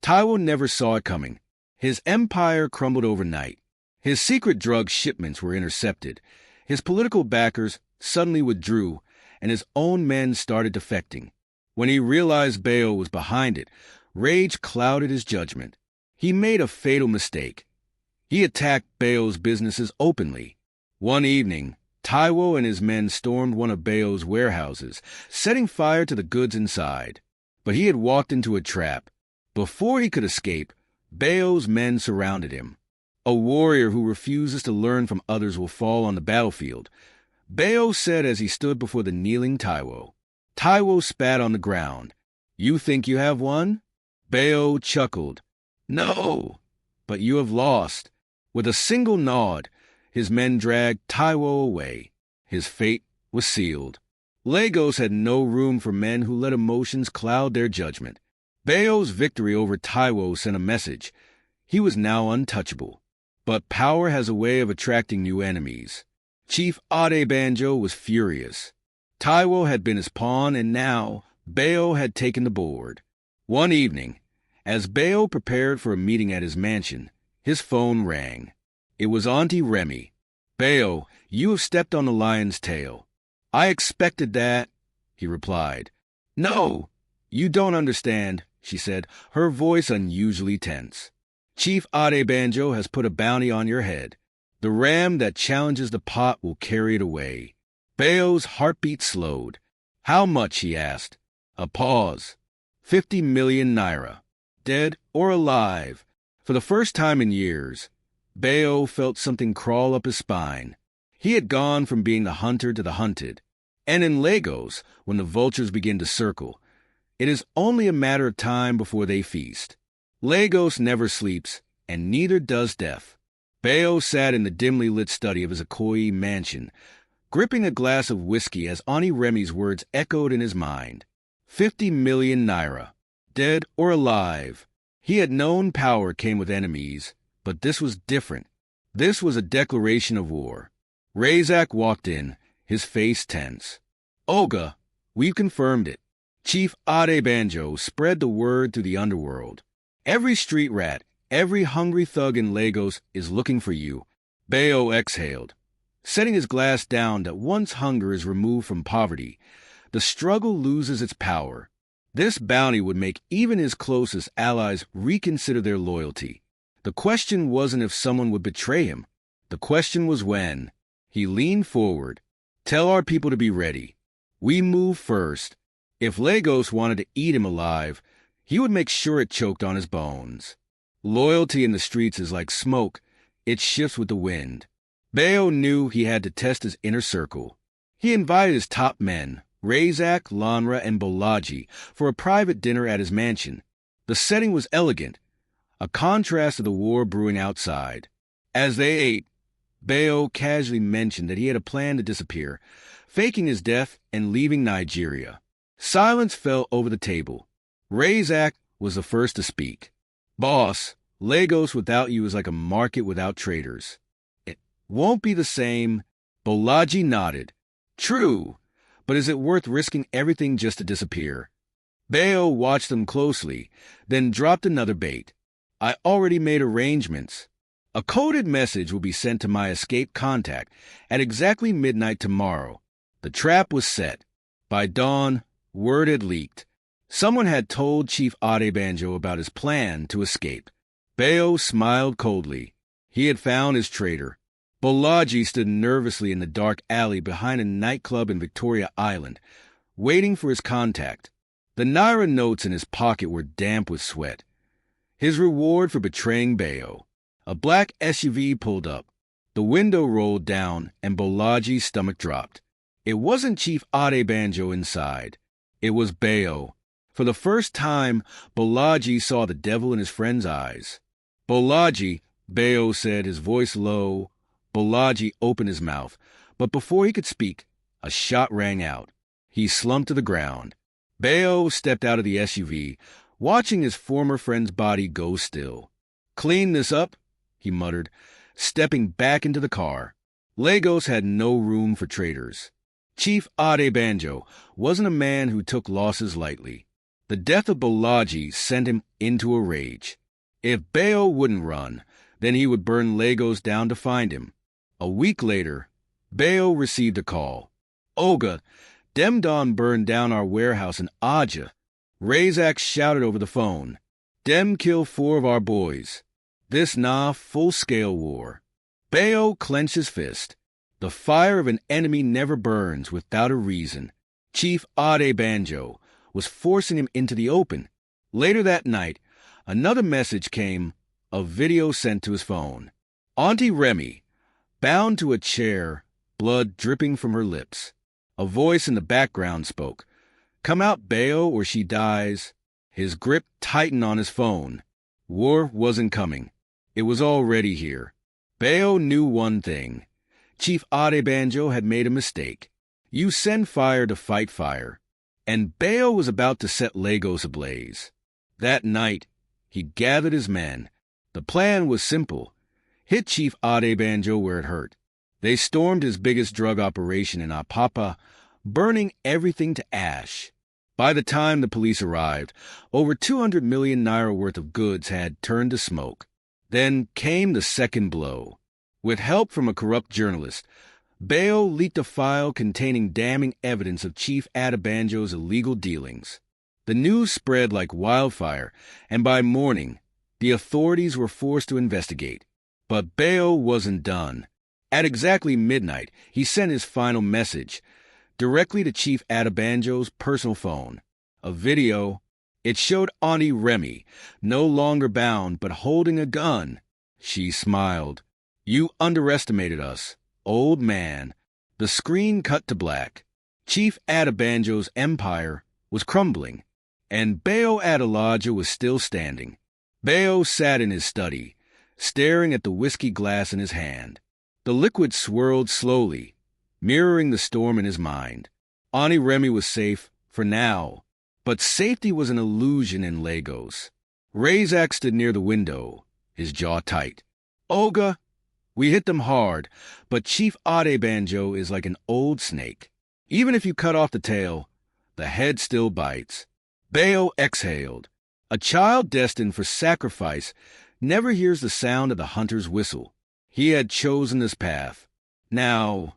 Taiwo never saw it coming. His empire crumbled overnight. His secret drug shipments were intercepted. His political backers suddenly withdrew, and his own men started defecting. When he realized Bayo was behind it, rage clouded his judgment. He made a fatal mistake. He attacked Bayo's businesses openly. One evening, Taiwo and his men stormed one of Bayo's warehouses, setting fire to the goods inside. But he had walked into a trap. Before he could escape, Bayo's men surrounded him. A warrior who refuses to learn from others will fall on the battlefield, Bayo said as he stood before the kneeling Taiwo. Taiwo spat on the ground. You think you have won? Bayo chuckled. No, but you have lost. With a single nod, his men dragged Taiwo away. His fate was sealed. Lagos had no room for men who let emotions cloud their judgment. Bayo's victory over Taiwo sent a message. He was now untouchable. But power has a way of attracting new enemies. Chief Adelaja was furious. Taiwo had been his pawn, and now Bayo had taken the board. One evening, as Bayo prepared for a meeting at his mansion, his phone rang. It was Auntie Remy. Bayo, you have stepped on the lion's tail. I expected that, he replied. No, you don't understand, she said, her voice unusually tense. Chief Adelaja has put a bounty on your head. The ram that challenges the pot will carry it away. Bayo's heartbeat slowed. How much, he asked. A pause. 50 million naira. Dead or alive. For the first time in years, Bayo felt something crawl up his spine. He had gone from being the hunter to the hunted. And in Lagos, when the vultures begin to circle, it is only a matter of time before they feast. Lagos never sleeps, and neither does death. Bayo sat in the dimly lit study of his Ikoyi mansion, gripping a glass of whiskey as Auntie Remy's words echoed in his mind. 50 million naira. Dead or alive. He had known power came with enemies, but this was different. This was a declaration of war. Razak walked in, his face tense. Olga, we've confirmed it. Chief Adelaja spread the word through the underworld. Every street rat, every hungry thug in Lagos is looking for you. Bayo exhaled. Setting his glass down that once hunger is removed from poverty, the struggle loses its power. This bounty would make even his closest allies reconsider their loyalty. The question wasn't if someone would betray him. The question was when. He leaned forward. Tell our people to be ready. We move first. If Lagos wanted to eat him alive, he would make sure it choked on his bones. Loyalty in the streets is like smoke. It shifts with the wind. Bayo knew he had to test his inner circle. He invited his top men, Razak, Lanra, and Bolaji, for a private dinner at his mansion. The setting was elegant, a contrast to the war brewing outside. As they ate, Bayo casually mentioned that he had a plan to disappear, faking his death and leaving Nigeria. Silence fell over the table. Razak was the first to speak. Boss, Lagos without you is like a market without traders. It won't be the same. Bolaji nodded. True, but is it worth risking everything just to disappear? Bayo watched them closely, then dropped another bait. I already made arrangements. A coded message will be sent to my escaped contact at exactly midnight tomorrow. The trap was set. By dawn, word had leaked. Someone had told Chief Adelaja about his plan to escape. Bayo smiled coldly. He had found his traitor. Bolaji stood nervously in the dark alley behind a nightclub in Victoria Island, waiting for his contact. The naira notes in his pocket were damp with sweat. His reward for betraying Bayo. A black SUV pulled up. The window rolled down, and Bolaji's stomach dropped. It wasn't Chief Adelaja inside. It was Bayo. For the first time, Bolaji saw the devil in his friend's eyes. Bolaji, Bayo said, his voice low. Bolaji opened his mouth, but before he could speak, a shot rang out. He slumped to the ground. Bayo stepped out of the SUV, watching his former friend's body go still. Clean this up, he muttered, stepping back into the car. Lagos had no room for traitors. Chief Adelaja wasn't a man who took losses lightly. The death of Bolaji sent him into a rage. If Bayo wouldn't run, then he would burn Lagos down to find him. A week later, Bayo received a call. "Oga, dem don burned down our warehouse in Abuja." Razak shouted over the phone. "Dem kill 4 of our boys. This nah full-scale war." Bayo clenched his fist. The fire of an enemy never burns without a reason. Chief Adebanjo was forcing him into the open. Later that night, another message came, a video sent to his phone. Auntie Remy, bound to a chair, blood dripping from her lips. A voice in the background spoke. "Come out, Bayo, or she dies." His grip tightened on his phone. War wasn't coming. It was already here. Bayo knew one thing. Chief Adebanjo had made a mistake. You send fire to fight fire. And Bayo was about to set Lagos ablaze. That night, he gathered his men. The plan was simple. Hit Chief Adebanjo where it hurt. They stormed his biggest drug operation in Apapa, burning everything to ash. By the time the police arrived, over 200 million naira worth of goods had turned to smoke. Then came the second blow. With help from a corrupt journalist, Bayo leaked a file containing damning evidence of Chief Adebanjo's illegal dealings. The news spread like wildfire, and by morning, the authorities were forced to investigate. But Bayo wasn't done. At exactly midnight, he sent his final message, directly to Chief Adebanjo's personal phone. A video. It showed Auntie Remy, no longer bound but holding a gun. She smiled. "You underestimated us, old man." The screen cut to black. Chief Adebanjo's empire was crumbling, and Bayo Adelaja was still standing. Bayo sat in his study, staring at the whiskey glass in his hand. The liquid swirled slowly, mirroring the storm in his mind. Auntie Remy was safe, for now. But safety was an illusion in Lagos. Razak stood near the window, his jaw tight. "Oga, we hit them hard, but Chief Adebanjo is like an old snake. Even if you cut off the tail, the head still bites." Bayo exhaled. A child destined for sacrifice never hears the sound of the hunter's whistle. He had chosen this path. Now,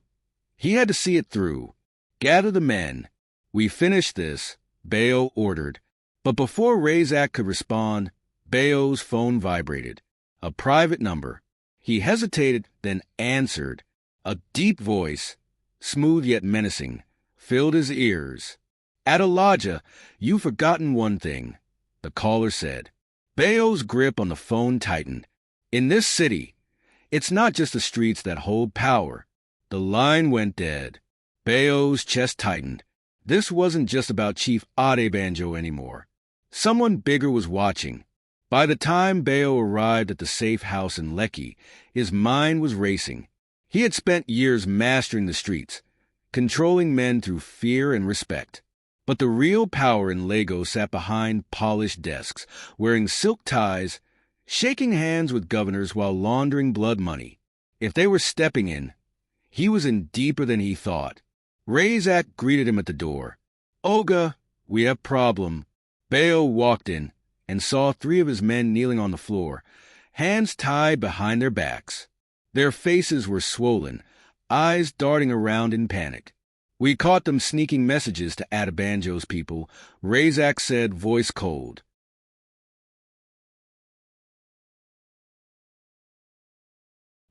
he had to see it through. "Gather the men. We finish this," Bayo ordered. But before Razak could respond, Bayo's phone vibrated. A private number. He hesitated, then answered. A deep voice, smooth yet menacing, filled his ears. "Adelaja, you've forgotten one thing," the caller said. Bayo's grip on the phone tightened. "In this city, it's not just the streets that hold power." The line went dead. Bayo's chest tightened. This wasn't just about Chief Adebanjo anymore. Someone bigger was watching. By the time Bayo arrived at the safe house in Lekki, his mind was racing. He had spent years mastering the streets, controlling men through fear and respect. But the real power in Lagos sat behind polished desks, wearing silk ties, shaking hands with governors while laundering blood money. If they were stepping in, he was in deeper than he thought. Razak greeted him at the door. "Oga, we have problem." Bayo walked in and saw 3 of his men kneeling on the floor, hands tied behind their backs. Their faces were swollen, eyes darting around in panic. "We caught them sneaking messages to Adebanjo's people," Razak said, voice cold.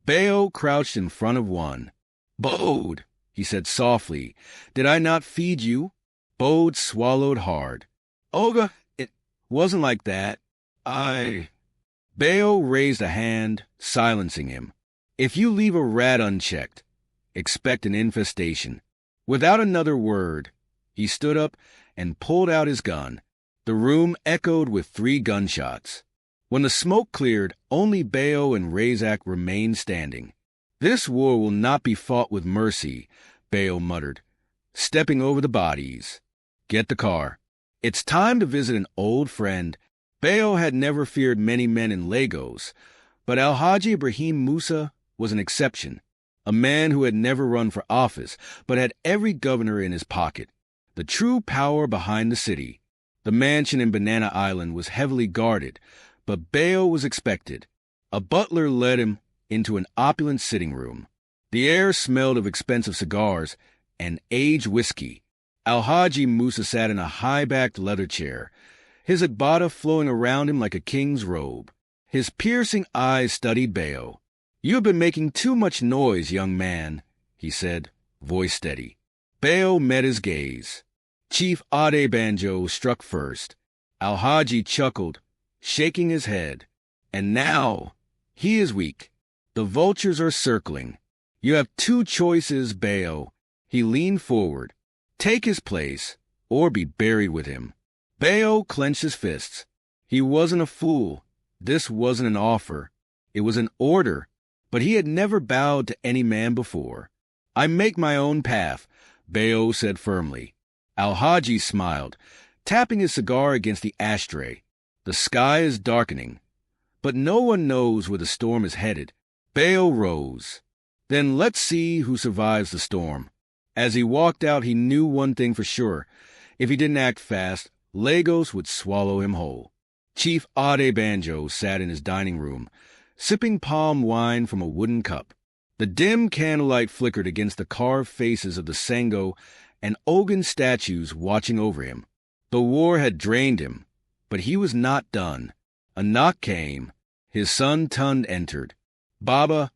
Bayo crouched in front of one. "Bode," he said softly, "did I not feed you?" Bode swallowed hard. "Oga, it wasn't like that. Bayo raised a hand, silencing him. "If you leave a rat unchecked, expect an infestation." Without another word, he stood up and pulled out his gun. The room echoed with 3 gunshots. When the smoke cleared, only Bayo and Razak remained standing. "This war will not be fought with mercy," Bayo muttered, stepping over the bodies. "Get the car. It's time to visit an old friend." Bayo had never feared many men in Lagos, but Alhaji Ibrahim Musa was an exception. A man who had never run for office, but had every governor in his pocket. The true power behind the city. The mansion in Banana Island was heavily guarded, but Bayo was expected. A butler led him into an opulent sitting room. The air smelled of expensive cigars and aged whiskey. Alhaji Musa sat in a high-backed leather chair, his agbada flowing around him like a king's robe. His piercing eyes studied Bayo. "You have been making too much noise, young man," he said, voice steady. Bayo met his gaze. Chief Adebanjo struck first. Alhaji chuckled, shaking his head. "And now, he is weak. The vultures are circling. You have two choices, Bayo." He leaned forward. "Take his place, or be buried with him." Bayo clenched his fists. He wasn't a fool. This wasn't an offer. It was an order, but he had never bowed to any man before. "I make my own path," Bayo said firmly. Alhaji smiled, tapping his cigar against the ashtray. "The sky is darkening, but no one knows where the storm is headed." Bayo rose. "Then let's see who survives the storm." As he walked out, he knew one thing for sure. If he didn't act fast, Lagos would swallow him whole. Chief Adebanjo sat in his dining room, sipping palm wine from a wooden cup. The dim candlelight flickered against the carved faces of the Sango and Ogun statues watching over him. The war had drained him, but he was not done. A knock came. His son Tund entered. "Baba,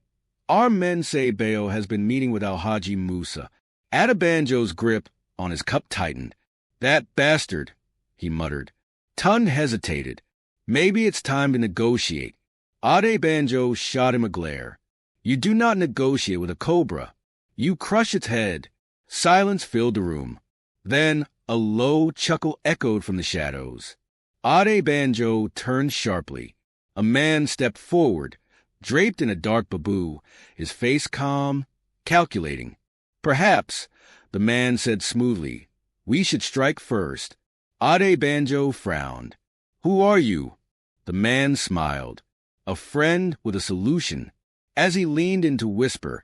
our men say Bayo has been meeting with Alhaji Musa." Adebanjo's grip on his cup tightened. "That bastard," he muttered. Tund hesitated. "Maybe it's time to negotiate." Adebanjo shot him a glare. "You do not negotiate with a cobra. You crush its head." Silence filled the room. Then a low chuckle echoed from the shadows. Adebanjo turned sharply. A man stepped forward, draped in a dark baboo, his face calm, calculating. "Perhaps," the man said smoothly, "we should strike first." Adebanjo frowned. "Who are you?" The man smiled. "A friend with a solution." As he leaned in to whisper,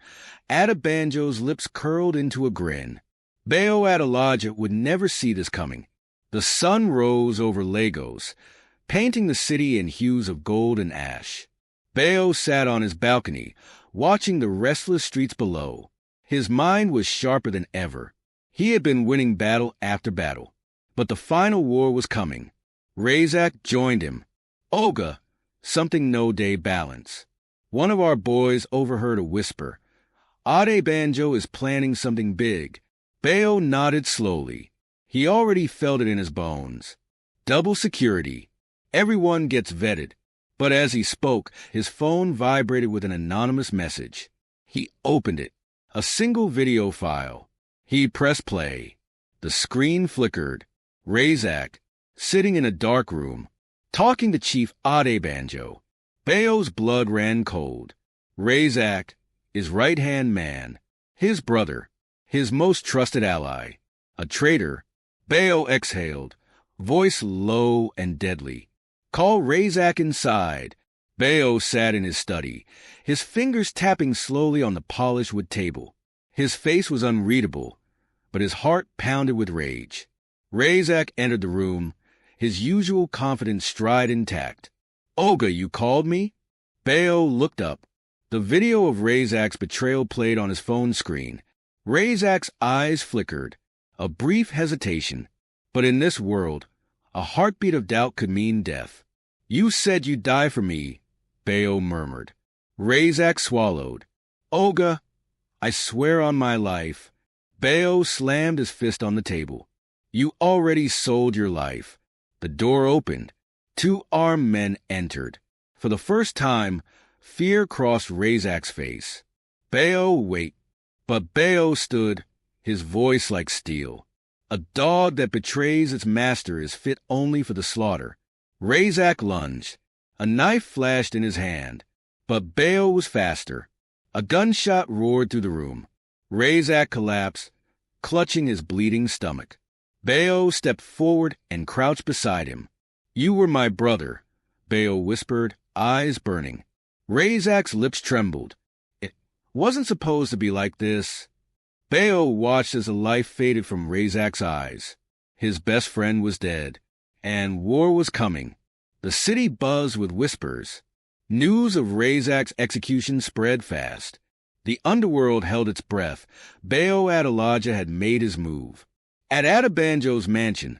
Adebanjo's lips curled into a grin. Bayo Adelaja would never see this coming. The sun rose over Lagos, painting the city in hues of gold and ash. Bayo sat on his balcony, watching the restless streets below. His mind was sharper than ever. He had been winning battle after battle. But the final war was coming. Razak joined him. "Oga, something no day balance." One of our boys overheard a whisper. "Adebanjo is planning something big." Bayo nodded slowly. He already felt it in his bones. Double security. Everyone gets vetted. But as he spoke, his phone vibrated with an anonymous message. He opened it. A single video file. He pressed play. The screen flickered. Razak, sitting in a dark room, talking to Chief Adebanjo. Bayo's blood ran cold. Razak, his right-hand man, his brother, his most trusted ally. A traitor. Bayo exhaled, voice low and deadly. "Call Razak inside." Bayo sat in his study, his fingers tapping slowly on the polished wood table. His face was unreadable, but his heart pounded with rage. Razak entered the room, his usual confident stride intact. "Oga, you called me?" Bayo looked up. The video of Razak's betrayal played on his phone screen. Razak's eyes flickered. A brief hesitation. But in this world, a heartbeat of doubt could mean death. "You said you'd die for me," Bayo murmured. Razak swallowed. "Oga, I swear on my life." Bayo slammed his fist on the table. "You already sold your life." The door opened. Two armed men entered. For the first time, fear crossed Razak's face. "Bayo, wait." But Bayo stood, his voice like steel. "A dog that betrays its master is fit only for the slaughter." Razak lunged. A knife flashed in his hand. But Bayo was faster. A gunshot roared through the room. Razak collapsed, clutching his bleeding stomach. Bayo stepped forward and crouched beside him. "You were my brother," Bayo whispered, eyes burning. Razak's lips trembled. "It wasn't supposed to be like this." Bayo watched as the life faded from Razak's eyes. His best friend was dead. And war was coming. The city buzzed with whispers. News of Razak's execution spread fast. The underworld held its breath. Bayo Adelaja had made his move. At Adebanjo's mansion,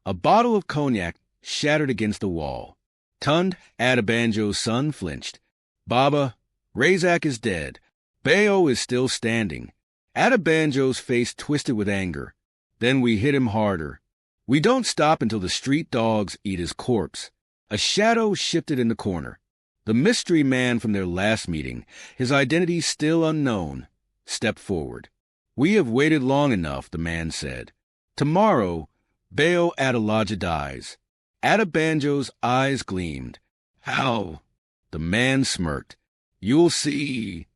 a bottle of cognac shattered against the wall. Tund, Adebanjo's son, flinched. Baba, Razak is dead. Bayo is still standing. Adebanjo's face twisted with anger. Then we hit him harder. We don't stop until the street dogs eat his corpse. A shadow shifted in the corner. The mystery man from their last meeting, his identity still unknown, stepped forward. We have waited long enough, the man said. Tomorrow, Bayo Adelaja dies. Adebanjo's eyes gleamed. How? The man smirked. You'll see.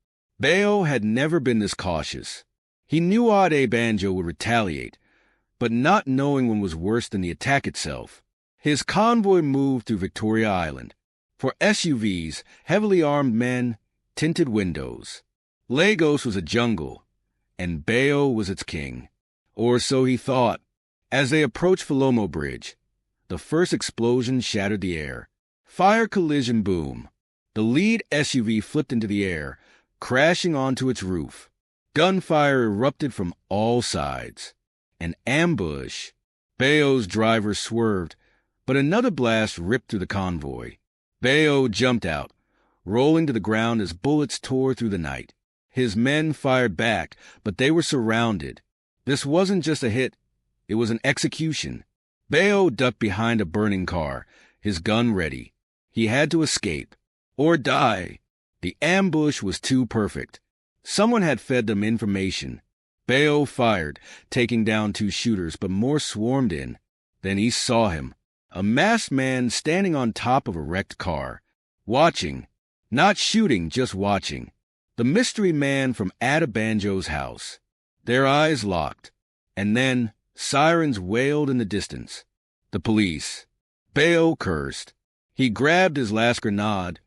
Bayo had never been this cautious. He knew Adebanjo would retaliate, but not knowing one was worse than the attack itself. His convoy moved through Victoria Island. For SUVs, heavily armed men, tinted windows. Lagos was a jungle, and Bayo was its king. Or so he thought. As they approached Falomo Bridge, the first explosion shattered the air. Fire collision boom. The lead SUV flipped into the air, crashing onto its roof. Gunfire erupted from all sides. An ambush. Bayo's driver swerved, but another blast ripped through the convoy. Bayo jumped out, rolling to the ground as bullets tore through the night. His men fired back, but they were surrounded. This wasn't just a hit, it was an execution. Bayo ducked behind a burning car, his gun ready. He had to escape, or die. The ambush was too perfect. Someone had fed them information. Bayo fired, taking down 2 shooters, but more swarmed in. Then he saw him, a masked man standing on top of a wrecked car. Watching. Not shooting, just watching. The mystery man from Adebanjo's house. Their eyes locked. And then sirens wailed in the distance. The police. Bayo cursed. He grabbed his last grenade,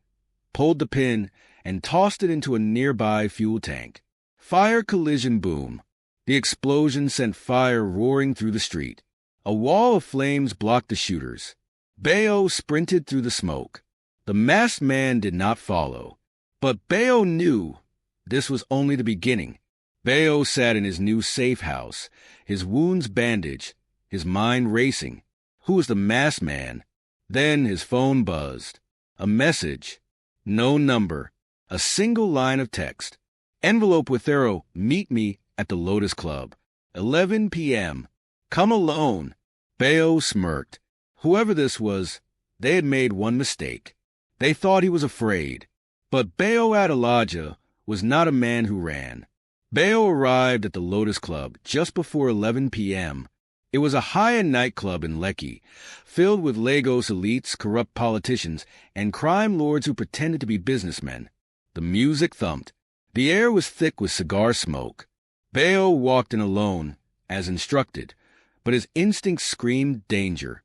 pulled the pin, and tossed it into a nearby fuel tank. Fire collision boom. The explosion sent fire roaring through the street. A wall of flames blocked the shooters. Bayo sprinted through the smoke. The masked man did not follow. But Bayo knew this was only the beginning. Bayo sat in his new safe house, his wounds bandaged, his mind racing. Who was the masked man? Then his phone buzzed. A message. No number. A single line of text. Envelope with arrow, meet me at the Lotus Club. 11 p.m. Come alone. Bayo smirked. Whoever this was, they had made one mistake. They thought he was afraid. But Bayo Adelaja was not a man who ran. Bayo arrived at the Lotus Club just before 11 p.m. It was a high-end nightclub in Lekki, filled with Lagos elites, corrupt politicians, and crime lords who pretended to be businessmen. The music thumped. The air was thick with cigar smoke. Bayo walked in alone, as instructed, but his instincts screamed danger.